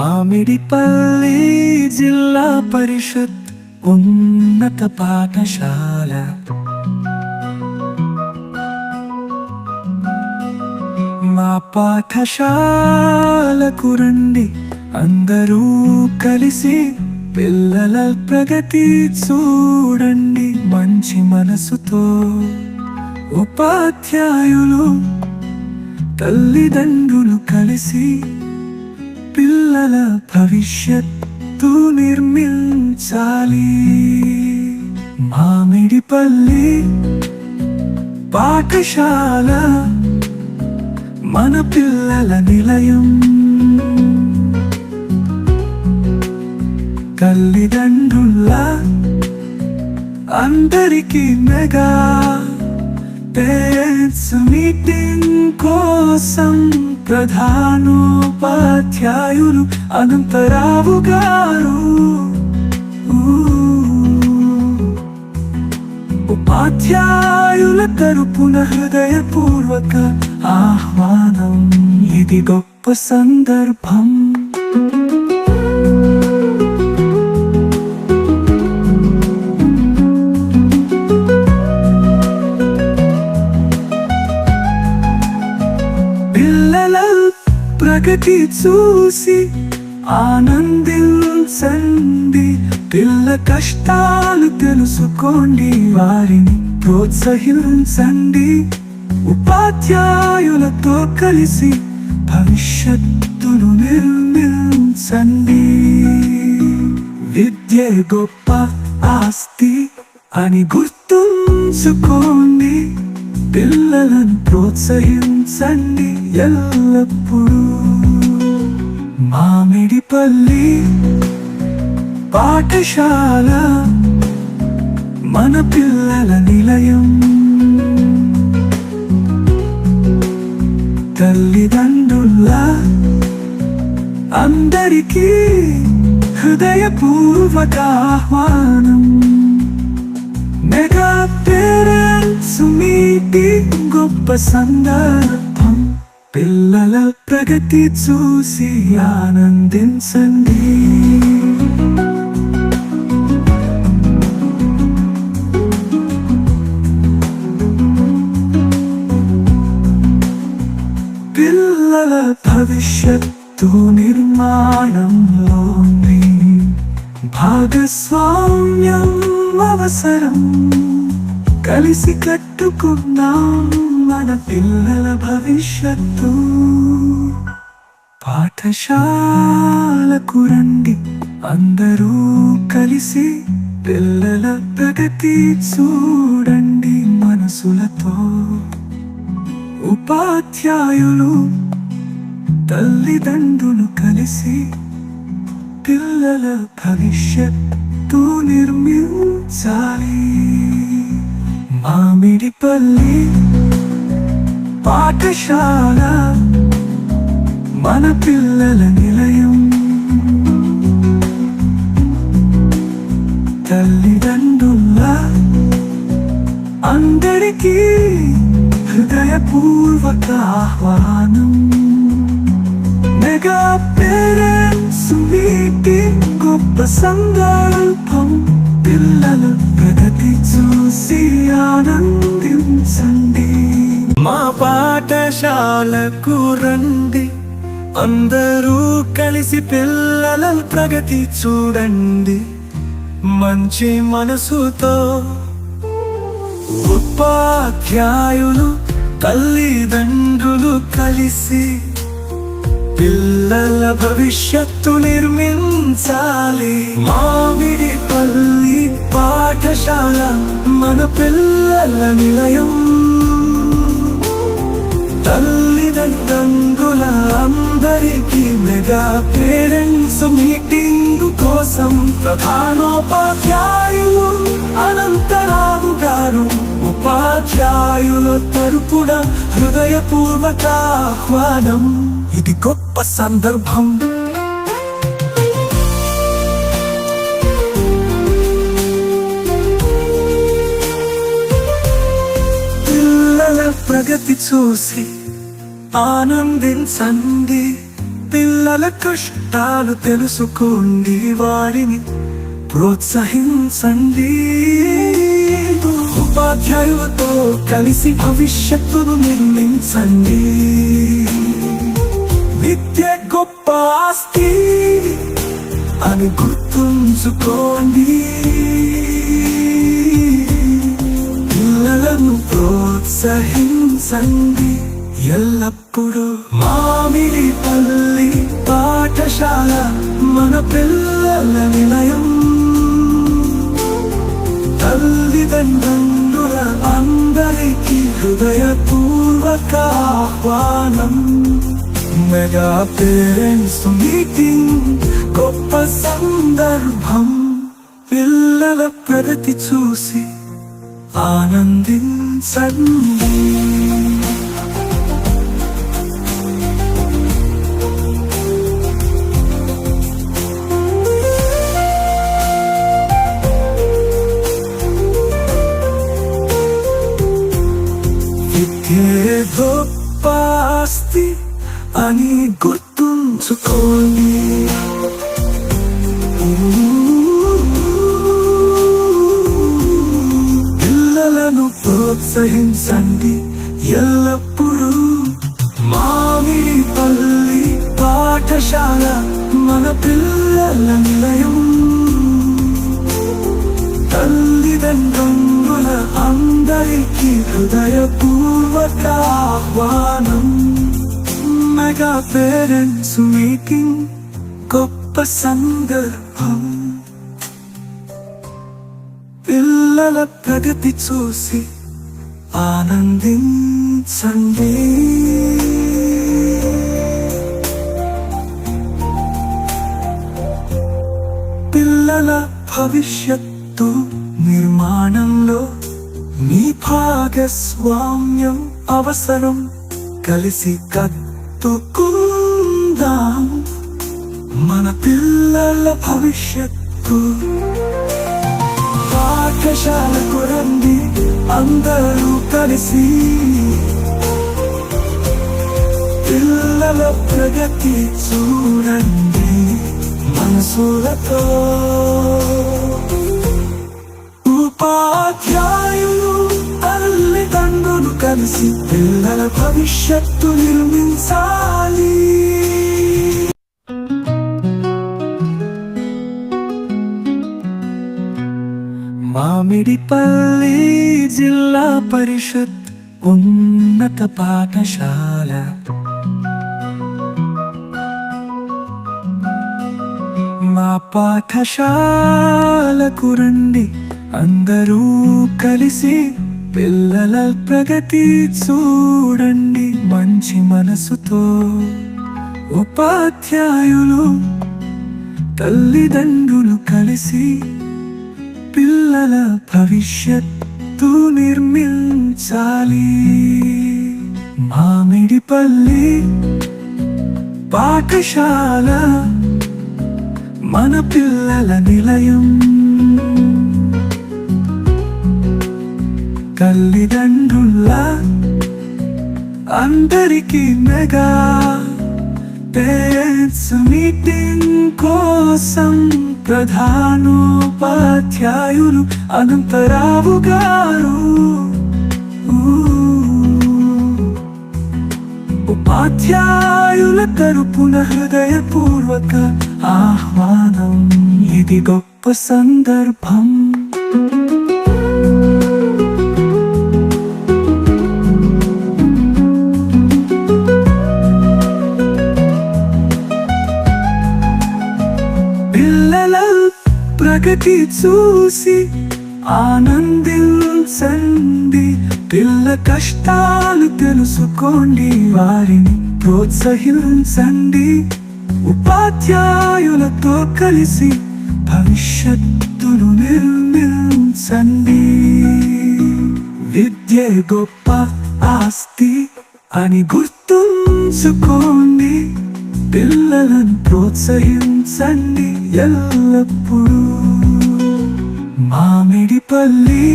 మామిడిపల్లి జిల్లా పరిషత్ ఉన్నత పాఠశాల మా పాఠశాలకు రండి అందరూ కలిసి పిల్లల ప్రగతి చూడండి మంచి మనసుతో ఉపాధ్యాయులు తల్లిదండ్రులు కలిసి పిల్లల భవిష్యత్తు నిర్మించాలి మామిడిపల్లి పాఠశాల మన పిల్లల నిలయం తల్లిదండ్రుల అందరికీ మెగా పేరెంట్స్ మీటింగ్ కోసం ప్రధానోపాధ్యాయులు అనంతరావు గారు ఉపాధ్యాయుల తరపున హృదయపూర్వక ఆహ్వానం ఇది గొప్ప సందర్భం పిల్లల ప్రగతి చూసి ఆనందించండి పిల్ల కష్టాలు తెలుసుకోండి వారిని ప్రోత్సహించండి ఉపాధ్యాయులతో కలిసి భవిష్యత్తును నిర్మించండి విద్య గొప్ప ఆస్తి అని గుర్తుంచుకోండి పిల్లలను ప్రోత్సహించండి ఎల్లప్పుడూ మామిడిపల్లి పాఠశాల మన పిల్లల నిలయం తల్లిదండ్రుల అందరికీ హృదయపూర్వక ఆహ్వానం మెగా పేరెంట్స్ మీటింగ్ గొప్ప సందర్భం పిల్లల ప్రగతి చూసి ఆనందించండి పిల్లల భవిష్యత్తు నిర్మాణంలో భాగస్వామ్యం అవసరం కలిసి కట్టుకున్నాం మన పిల్లల భవిష్యత్తు పాఠశాలకు రండి అందరూ కలిసి పిల్లల ప్రగతి చూడండి మనసులతో ఉపాధ్యాయులు తల్లిదండ్రులు కలిసి పిల్లల భవిష్యత్తు నిర్మించాలి మామిడిపల్లి పాఠశాల మన పిల్లల నిలయం తల్లిదండ్రుల అందరికీ హృదయపూర్వక ఆహ్వానం మెగా పేరెంట్స్ మీటింగ్ గొప్ప సందర్భం పిల్లల ప్రగతి చూసి ఆనందించండి మా పాఠశాలకు రండి అందరూ కలిసి పిల్లల ప్రగతి చూడండి మంచి మనసుతో ఉపాధ్యాయులు తల్లిదండ్రులు కలిసి పిల్లల భవిష్యత్తు నిర్మించాలి మామిడిపల్లి పాఠశాల మన పిల్లల నిలయం తల్లిదండ్రుల అందరికీ మెగా పేరెంట్స్ మీటింగ్ కోసం ప్రధానోపాధ్యాయులు అనంతరావు గారు ఉపాధ్యాయుల తరపున హృదయపూర్వక ఆహ్వానం ఇది గొప్ప సందర్భం పిల్లల ప్రగతి చూసి ఆనందించండి పిల్లల కష్టాలు తెలుసుకోండి, వారిని ప్రోత్సహించండి. ఉపాధ్యాయులతో కలిసి భవిష్యత్తును నిర్మించండి. విద్య గొప్ప ఆస్తి అని గుర్తుంచుకోండి. పిల్లలను ప్రోత్సహించండి ఎల్లప్పుడూ. మామిడిపల్లి పాఠశాల మన పిల్లల నిలయం. తల్లిదండ్రుల అందరికీ హృదయపూర్వక ఆహ్వానం. మెగా పేరెంట్స్ మీటింగ్ గొప్ప సందర్భం. పిల్లల ప్రగతి చూసి ఆనందించండి. విద్యే గొప్ప ఆస్తి అని గుర్తుంచుకోండి. పిల్లలను ప్రోత్సహించండి ఎల్లప్పుడూ. మామిడిపల్లి పాఠశాల మన పిల్లల నిలయం. తల్లిదండ్రుల అందరికీ హృదయపూర్వక ఆహ్వానం. మెగా పేరెంట్స్ మీటింగ్ గొప్ప సందర్భం. పిల్లల ప్రగతి చూసి ఆనందించండి. పిల్లల భవిష్యత్తు నిర్మాణంలో మీ భాగస్వామ్యం అవసరం. కలిసి కట్టుకుందాం మన పిల్లల భవిష్యత్తు. పాఠశాలకు రండి అందరూ కలిసి. పిల్లల ప్రగతి చూడండి మనసులతో. ఉపాధ్యాయులు తల్లిదండ్రులు కలిసి పిల్లల భవిష్యత్తు నిర్మించాలి. మామిడిపల్లి జిల్లా పరిషత్ ఉన్నత పాఠశాల. మా పాఠశాలకు రండి అందరూ కలిసి. పిల్లల ప్రగతి చూడండి మంచి మనసుతో. ఉపాధ్యాయులు తల్లిదండ్రులు కలిసి పిల్లల భవిష్యత్తు నిర్మించాలి. మామిడిపల్లి పాఠశాల మన పిల్లల నిలయం. తల్లిదండ్రుల అందరికీ మెగా పేరెంట్స్ మీటింగ్ కోసం ప్రధానోపాధ్యాయులు అనంతరావు గారు. ఉపాధ్యాయుల తరపున హృదయపూర్వక ఆహ్వానం. ఇది గొప్ప సందర్భం. పిల్లల ప్రగతి చూసి ఆనందించండి. పిల్ల కష్టాలు తెలుసుకోండి, వారిని ప్రోత్సహించండి. ఉపాధ్యాయులతో కలిసి భవిష్యత్తును నిర్మించండి. విద్య గొప్ప ఆస్తి అని గుర్తుంచుకోండి. పిల్లలను ప్రోత్సహించండి ఎల్లప్పుడూ. మామిడిపల్లి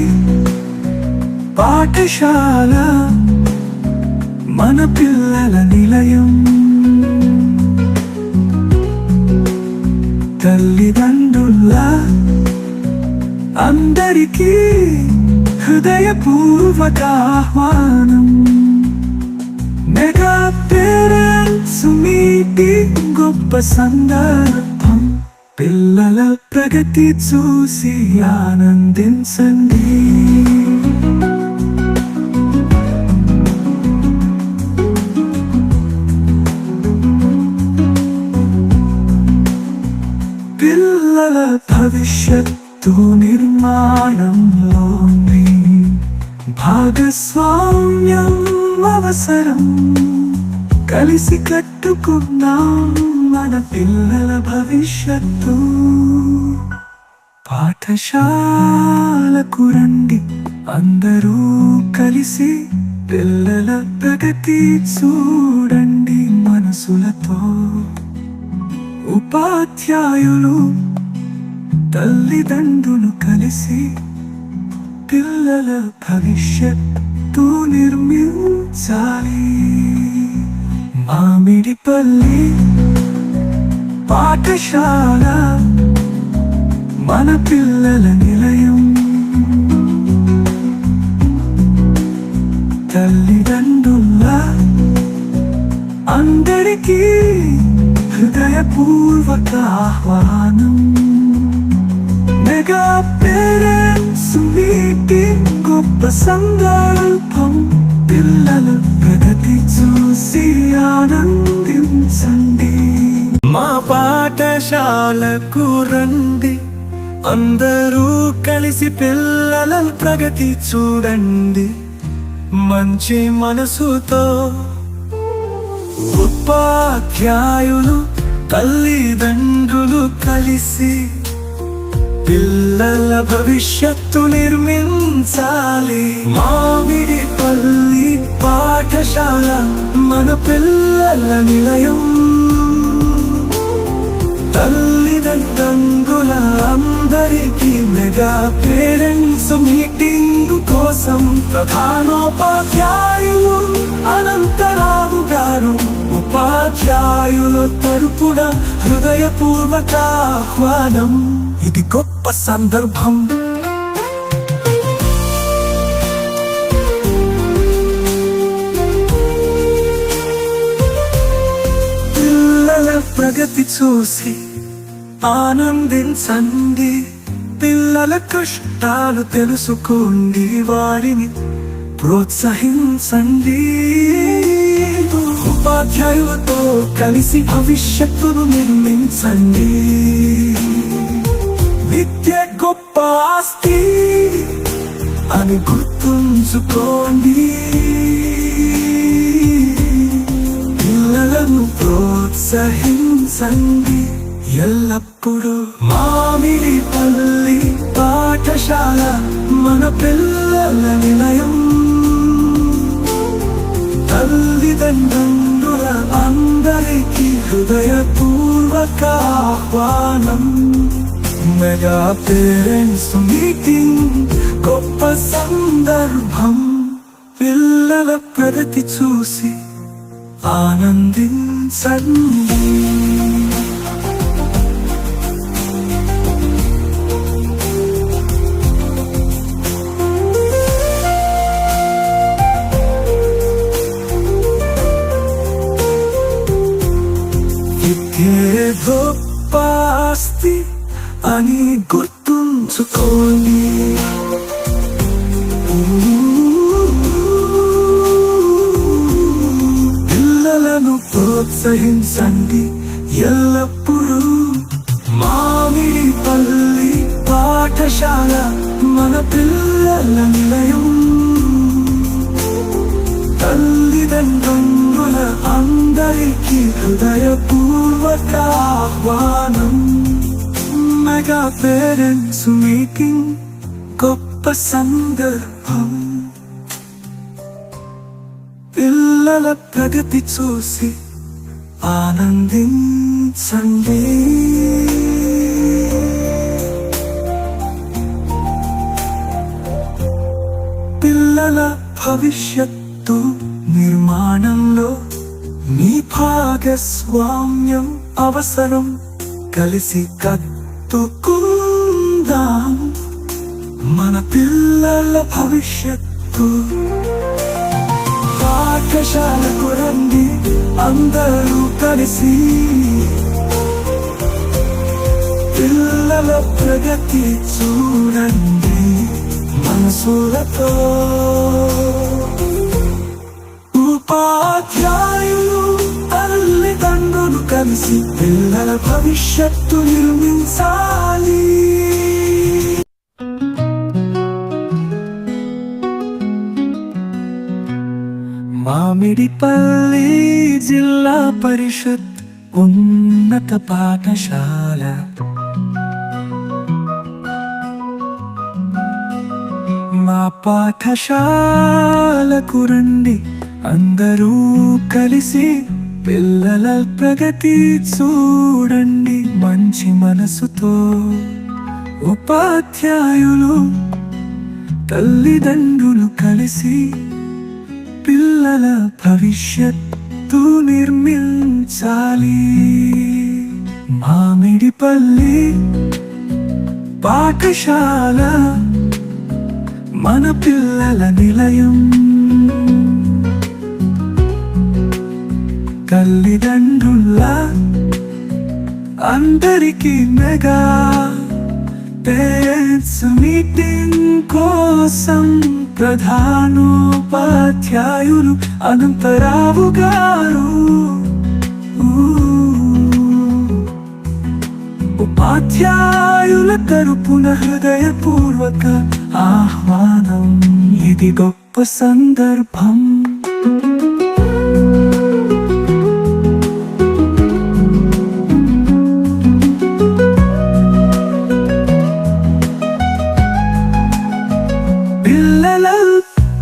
పాఠశాల మన పిల్లల నిలయం. తల్లిదండ్రుల అందరికీ హృదయపూర్వక ఆహ్వానం. మెగా పేరెంట్స్ మీటింగ్ గొప్ప సందర్భం. పిల్లల ప్రగతి చూసి ఆనందించండి. పిల్లల భవిష్యత్తు నిర్మాణంలో మీ భాగస్వామ్యం అవసరం. కలిసి కట్టుకుందాం మన పిల్లల భవిష్యత్తు. పాఠశాలకు రండి అందరూ కలిసి. పిల్లల ప్రగతి చూడండి మనసులతో. ఉపాధ్యాయులు తల్లిదండ్రులు కలిసి పిల్లల భవిష్యత్తు నిర్మించాలి. మామిడిపల్లి పాఠశాల మన పిల్లల నిలయం. తల్లిదండ్రుల అందరికీ హృదయపూర్వక ఆహ్వానం. మెగా పేరెంట్స్ మీటింగ్ గొప్ప సందర్భం. పిల్లల ప్రగతి చూసి ఆనందించండి. మా పాఠశాలకు రండి అందరూ కలిసి. పిల్లల ప్రగతి చూడండి మంచి మనసుతో. ఉపాధ్యాయులు తల్లిదండ్రులు కలిసి పిల్లల భవిష్యత్తు నిర్మించాలి. మామిడిపల్లి పాఠశాల మన పిల్లల నిలయం. తల్లిదండ్రుల అందరికీ మెగా పేరెంట్స్ మీటింగ్ కోసం ప్రధానోపాధ్యాయులు అనంతరావు గారు. ఉపాధ్యాయుల తరపున హృదయపూర్వక ఆహ్వానం. ఇది గొప్ప సందర్భం. పిల్లల ప్రగతి చూసి ఆనందించండి. పిల్లల కష్టాలు తెలుసుకోండి, వారిని ప్రోత్సహించండి. ఉపాధ్యాయులతో కలిసి భవిష్యత్తును నిర్మించండి. విద్య గొప్ప ఆస్తి అని గుర్తుంచుకోండి. పిల్లలను ప్రోత్సహించండి ఎల్లప్పుడూ. మామిడిపల్లి పాఠశాల మన పిల్లల నిలయం. తల్లిదండ్రుల అందరికీ హృదయపూర్వక ఆహ్వానం. మెగా పేరెంట్స్ మీటింగ్ గొప్ప సందర్భం. పిల్లల ప్రగతి చూసి ఆనందించండి. విద్యే గొప్ప ఆస్తి అని గుర్తుంచుకోండి. పిల్లలను ప్రోత్సహించండి ఎల్లప్పుడూ. మామిడిపల్లి పాఠశాల మన పిల్లల నిలయం. తల్లిదండ్రుల అందరికీ హృదయపూర్వక ఆహ్వానం. మెగా పేరెంట్స్ మీటింగ్ గొప్ప సందర్భం. పిల్లల ప్రగతి చూసి ఆనందించండి. పిల్లల భవిష్యత్తు నిర్మాణంలో మీ భాగస్వామ్యం అవసరం. కలిసి సర్దుకుందాం మన పిల్లల భవిష్యత్తు. పాఠశాలకు రండి అందరూ కలిసి, పిల్లల ప్రగతి చూడండి మనసులతో. ఉపాధ్యాయులు తల్లిదండ్రులు కలిసి పిల్లల భవిష్యత్తు నిర్మించాలి. మామిడిపల్లి జిల్లా పరిషత్ ఉన్నత పాఠశాల. మా పాఠశాలకు రండి అందరూ కలిసి, పిల్లల ప్రగతి చూడండి మంచి మనసుతో. ఉపాధ్యాయులు తల్లిదండ్రులు కలిసి పిల్లల భవిష్యత్తు నిర్మించాలి. మామిడిపల్లి పాఠశాల మన పిల్లల నిలయం. తల్లిదండ్రుల అందరికీ మెగా పేరెంట్స్ మీటింగ్ కోసం ప్రధానోపాధ్యాయులు అనంతరావు గారు. ఉపాధ్యాయుల తరపున హృదయపూర్వక ఆహ్వానం. ఇది గొప్ప సందర్భం. పిల్లల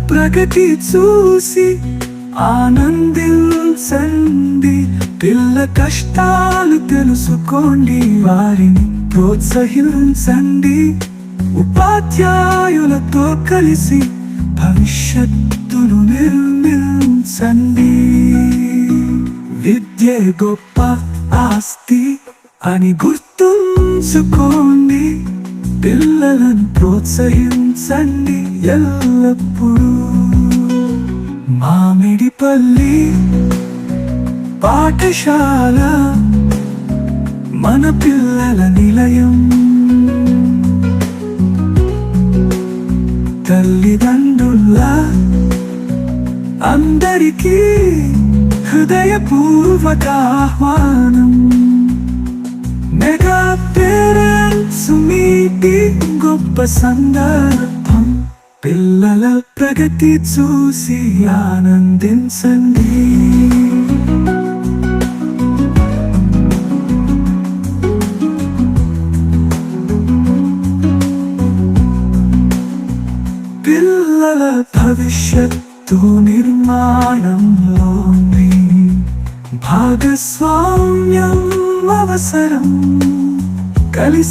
ప్రగతి చూసి ఆనందించండి, పిల్ల కష్టాలు తెలుసుకోండి, వారిని ప్రోత్సహించండి. ఉపాధ్యాయులతో కలిసి భవిష్యత్తును నిర్మించండి. విద్యే గొప్ప ఆస్తి అని గుర్తుంచుకోండి, పిల్లలను ప్రోత్సహించండి ఎల్లప్పుడూ. మామిడిపల్లి పాఠశాల మన పిల్లల నిలయం. తల్లిదండ్రుల అందరికీ హృదయపూర్వక ఆహ్వానం. మెగా పేరెంట్స్ మీటింగ్ గొప్ప సందర్భం. పిల్లల ప్రగతి చూసి ఆనందించండి. పిల్లల భవిష్యత్తు నిర్మాణంలో భాగస్వామ్యం అవసరం. కలిసి